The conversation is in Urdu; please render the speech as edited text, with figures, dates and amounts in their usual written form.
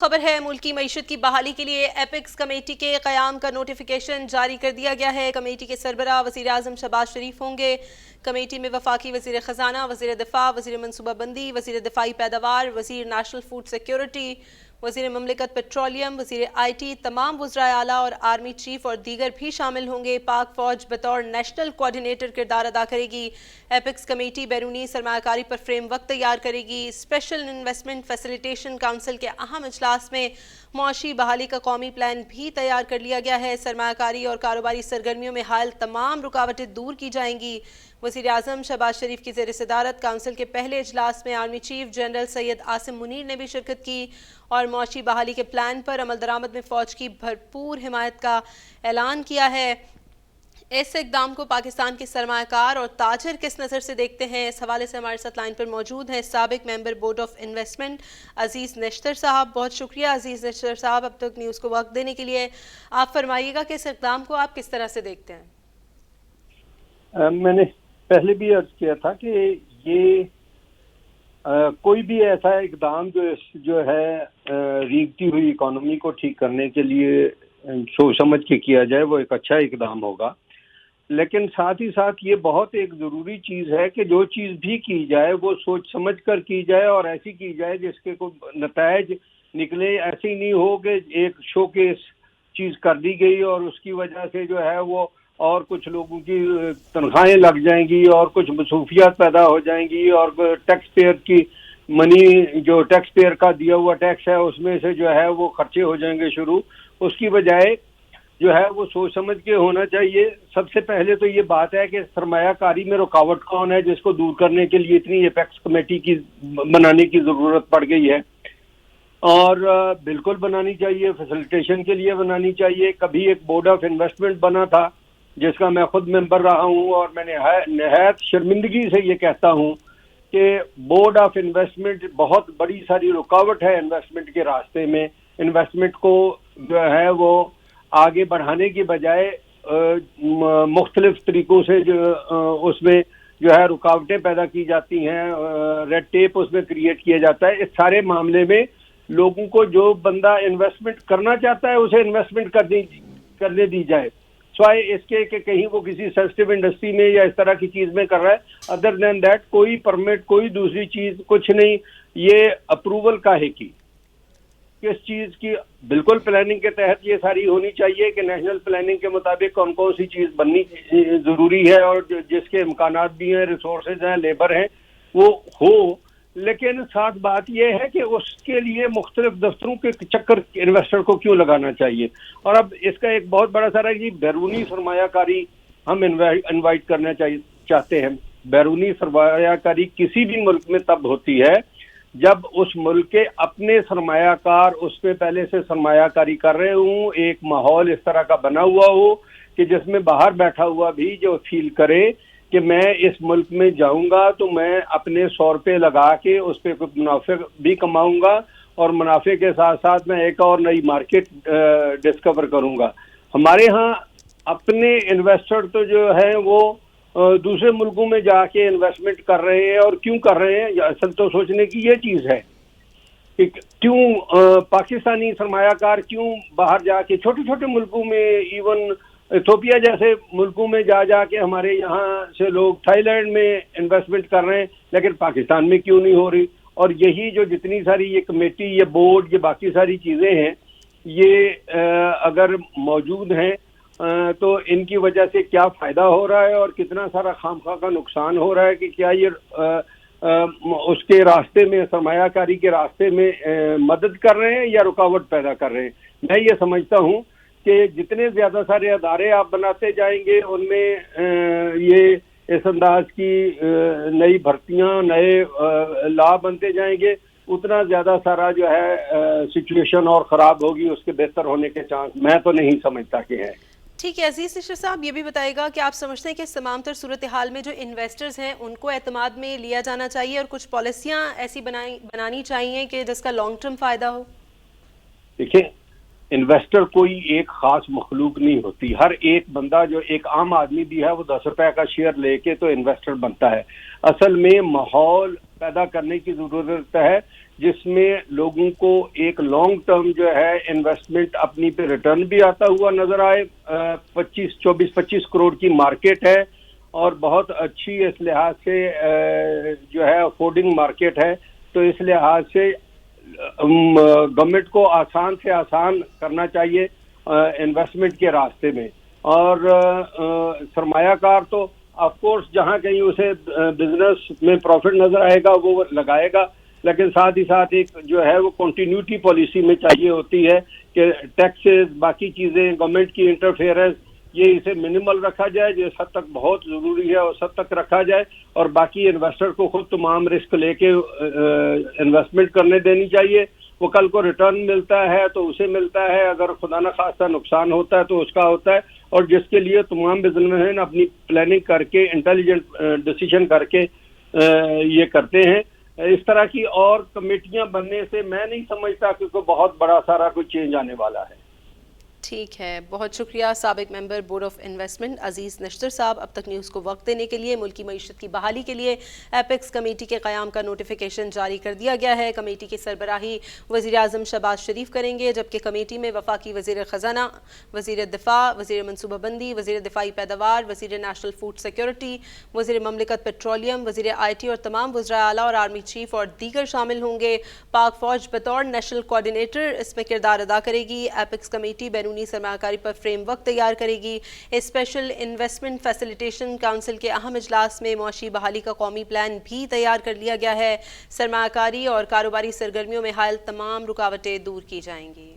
خبر ہے ملکی معیشت کی بحالی کے لیے ایپکس کمیٹی کے قیام کا نوٹیفیکیشن جاری کر دیا گیا ہے۔ کمیٹی کے سربراہ وزیر اعظم شہباز شریف ہوں گے۔ کمیٹی میں وفاقی وزیر خزانہ، وزیر دفاع، وزیر منصوبہ بندی، وزیر دفاعی پیداوار، وزیر نیشنل فوڈ سیکیورٹی، وزیر مملکت پیٹرولیم، وزیر آئی ٹی، تمام وزرائے اعلیٰ اور آرمی چیف اور دیگر بھی شامل ہوں گے۔ پاک فوج بطور نیشنل کوارڈینیٹر کردار ادا کرے گی۔ ایپکس کمیٹی بیرونی سرمایہ کاری پر فریم ورک تیار کرے گی۔ اسپیشل انویسٹمنٹ فیسیلیٹیشن کونسل کے اہم اجلاس میں معاشی بحالی کا قومی پلان بھی تیار کر لیا گیا ہے۔ سرمایہ کاری اور کاروباری سرگرمیوں میں حائل تمام رکاوٹیں دور کی جائیں گی۔ وزیر اعظم شہباز شریف کی زیر صدارت کونسل کے پہلے اجلاس میں army chief general Syed Asim Munir نے بھی شرکت کی اور معاشی بحالی کے پلان پر عمل درآمد میں فوج کی بھرپور حمایت کا اعلان کیا ہے۔ اس اقدام کو پاکستان کے سرمایہ کار اور تاجر کس نظر سے دیکھتے ہیں، اس حوالے سے ہمارے ساتھ لائن پر موجود ہیں سابق ممبر بورڈ آف انویسٹمنٹ عزیز نشتر صاحب۔ بہت شکریہ عزیز نشتر صاحب اب تک نیوز کو وقت دینے کے لیے۔ آپ فرمائیے گا کہ اس اقدام کو آپ کس طرح سے دیکھتے ہیں؟ میں نے پہلے بھی عرض کیا تھا کہ یہ کوئی بھی ایسا اقدام جو ہے ریگتی ہوئی اکانومی کو ٹھیک کرنے کے لیے سوچ سمجھ کے کیا جائے وہ ایک اچھا اقدام ہوگا، لیکن ساتھ ہی ساتھ یہ بہت ایک ضروری چیز ہے کہ جو چیز بھی کی جائے وہ سوچ سمجھ کر کی جائے اور ایسی کی جائے جس کے کوئی نتائج نکلے۔ ایسے ہی نہیں ہو کہ ایک شو کیس چیز کر دی گئی اور اس کی وجہ سے جو ہے وہ اور کچھ لوگوں کی تنخواہیں لگ جائیں گی اور کچھ مصروفیات پیدا ہو جائیں گی اور ٹیکس پیئر کی منی جو ٹیکس پیئر کا دیا ہوا ٹیکس ہے اس میں سے جو ہے وہ خرچے ہو جائیں گے شروع۔ اس کی بجائے جو ہے وہ سوچ سمجھ کے ہونا چاہیے۔ سب سے پہلے تو یہ بات ہے کہ سرمایہ کاری میں رکاوٹ کون ہے جس کو دور کرنے کے لیے اتنی ایپیکس کمیٹی کی بنانے کی ضرورت پڑ گئی ہے، اور بالکل بنانی چاہیے، فیسیلیٹیشن کے لیے بنانی چاہیے۔ کبھی ایک بورڈ آف انویسٹمنٹ بنا تھا جس کا میں خود ممبر رہا ہوں اور میں نہایت شرمندگی سے یہ کہتا ہوں کہ بورڈ آف انویسٹمنٹ بہت بڑی ساری رکاوٹ ہے انویسٹمنٹ کے راستے میں۔ انویسٹمنٹ کو جو ہے وہ آگے بڑھانے کی بجائے مختلف طریقوں سے جو اس میں جو ہے رکاوٹیں پیدا کی جاتی ہیں، ریڈ ٹیپ اس میں کریٹ کیا جاتا ہے۔ اس سارے معاملے میں لوگوں کو جو بندہ انویسٹمنٹ کرنا چاہتا ہے اسے انویسٹمنٹ کرنے دی جائے، سوائے اس کے کہ کہیں وہ کسی سینسٹیو انڈسٹری میں یا اس طرح کی چیز میں کر رہا ہے۔ ادر دین دیٹ کوئی پرمٹ کوئی دوسری چیز کچھ نہیں۔ یہ اپروول کاہے کی، کس چیز کی؟ بالکل پلاننگ کے تحت یہ ساری ہونی چاہیے کہ نیشنل پلاننگ کے مطابق کون کون سی چیز بننی ضروری ہے اور جس کے امکانات بھی ہیں، ریسورسز ہیں، لیبر ہیں، وہ ہو۔ لیکن ساتھ بات یہ ہے کہ اس کے لیے مختلف دفتروں کے چکر انویسٹر کو کیوں لگانا چاہیے؟ اور اب اس کا ایک بہت بڑا سارا یہ بیرونی سرمایہ کاری ہم انوائٹ کرنا چاہتے ہیں۔ بیرونی سرمایہ کاری کسی بھی ملک میں تب ہوتی ہے جب اس ملک کے اپنے سرمایہ کار اس پہ پہلے سے سرمایہ کاری کر رہے ہوں، ایک ماحول اس طرح کا بنا ہوا ہو کہ جس میں باہر بیٹھا ہوا بھی جو فیل کرے کہ میں اس ملک میں جاؤں گا تو میں اپنے 100 روپے لگا کے اس پہ کوئی منافع بھی کماؤں گا اور منافع کے ساتھ ساتھ میں ایک اور نئی مارکیٹ ڈسکور کروں گا۔ ہمارے ہاں اپنے انویسٹر تو جو ہیں وہ دوسرے ملکوں میں جا کے انویسٹمنٹ کر رہے ہیں، اور کیوں کر رہے ہیں؟ اصل تو سوچنے کی یہ چیز ہے کہ کیوں پاکستانی سرمایہ کار کیوں باہر جا کے چھوٹے چھوٹے ملکوں میں، ایون ایتھوپیا جیسے ملکوں میں جا کے ہمارے یہاں سے لوگ تھائی لینڈ میں انویسٹمنٹ کر رہے ہیں، لیکن پاکستان میں کیوں نہیں ہو رہی؟ اور یہی جو جتنی ساری یہ کمیٹی، یہ بورڈ، یہ باقی ساری چیزیں ہیں، یہ اگر موجود ہیں تو ان کی وجہ سے کیا فائدہ ہو رہا ہے اور کتنا سارا خامخواہ کا نقصان ہو رہا ہے کہ کیا یہ اس کے راستے میں، سرمایہ کاری کے راستے میں مدد کر رہے ہیں یا رکاوٹ پیدا کر رہے ہیں؟ میں یہ سمجھتا ہوں کہ جتنے زیادہ سارے ادارے آپ بناتے جائیں گے ان میں یہ اس انداز کی نئی بھرتیاں، نئے لا بنتے جائیں گے، اتنا زیادہ سارا جو ہے سچویشن اور خراب ہوگی، اس کے بہتر ہونے کے چانس میں تو نہیں سمجھتا کہ ہے۔ ٹھیک ہے عزیز نشتر صاحب، یہ بھی بتائے گا کہ آپ سمجھتے ہیں کہ اس تمام تر صورتحال میں جو انویسٹرز ہیں ان کو اعتماد میں لیا جانا چاہیے اور کچھ پالیسیاں ایسی بنانی چاہیے کہ جس کا لانگ ٹرم فائدہ ہو؟ دیکھیں، انویسٹر کوئی ایک خاص مخلوق نہیں ہوتی۔ ہر ایک بندہ جو ایک عام آدمی بھی ہے وہ 10 روپے کا شیئر لے کے تو انویسٹر بنتا ہے۔ اصل میں ماحول پیدا کرنے کی ضرورت ہے جس میں لوگوں کو ایک لانگ ٹرم جو ہے انویسٹمنٹ اپنی پہ ریٹرن بھی آتا ہوا نظر آئے. 25 کروڑ کی مارکیٹ ہے اور بہت اچھی اس لحاظ سے جو ہے افورڈنگ مارکیٹ ہے. تو اس لحاظ سے گورنمنٹ کو آسان سے آسان کرنا چاہیے انویسٹمنٹ کے راستے میں. اور سرمایہ کار تو آف کورس جہاں کہیں اسے بزنس میں پروفٹ نظر آئے گا وہ لگائے گا, لیکن ساتھ ہی ساتھ ایک جو ہے وہ کنٹینیوٹی پالیسی میں چاہیے ہوتی ہے کہ ٹیکسز باقی چیزیں گورنمنٹ کی انٹرفیئرنس یہ اسے منیمل رکھا جائے, جس حد تک بہت ضروری ہے اس حد تک رکھا جائے, اور باقی انویسٹر کو خود تمام رسک لے کے انویسٹمنٹ کرنے دینی چاہیے. وہ کل کو ریٹرن ملتا ہے تو اسے ملتا ہے, اگر خدا نہ خواستہ نقصان ہوتا ہے تو اس کا ہوتا ہے, اور جس کے لیے تمام بزنس مین اپنی پلاننگ کر کے انٹیلیجنٹ ڈیسیژن کر کے یہ کرتے ہیں. اس طرح کی اور کمیٹیاں بننے سے میں نہیں سمجھتا کہ کوئی بہت بڑا سارا کوئی چینج آنے والا ہے. ٹھیک ہے, بہت شکریہ سابق ممبر بورڈ آف انویسٹمنٹ عزیز نشتر صاحب. اب تک نیوز کو وقت دینے کے لیے. ملکی معیشت کی بحالی کے لیے ایپیکس کمیٹی کے قیام کا نوٹیفیکیشن جاری کر دیا گیا ہے. کمیٹی کی سربراہی وزیر اعظم شہباز شریف کریں گے, جبکہ کمیٹی میں وفاقی وزیر خزانہ, وزیر دفاع, وزیر منصوبہ بندی, وزیر دفاعی پیداوار, وزیر نیشنل فوڈ سیکیورٹی, وزیر مملکت پیٹرولیم, وزیر آئی ٹی اور تمام وزراء اعلیٰ اور آرمی چیف اور دیگر شامل ہوں گے. پاک فوج بطور نیشنل کوارڈینیٹر اس میں کردار ادا کرے گی. ایپیکس کمیٹی بیرونی سرمایہ کاری پر فریم ورک تیار کرے گی. اسپیشل انویسٹمنٹ فیسیلیٹیشن کونسل کے اہم اجلاس میں معاشی بحالی کا قومی پلان بھی تیار کر لیا گیا ہے. سرمایہ کاری اور کاروباری سرگرمیوں میں حائل تمام رکاوٹیں دور کی جائیں گی.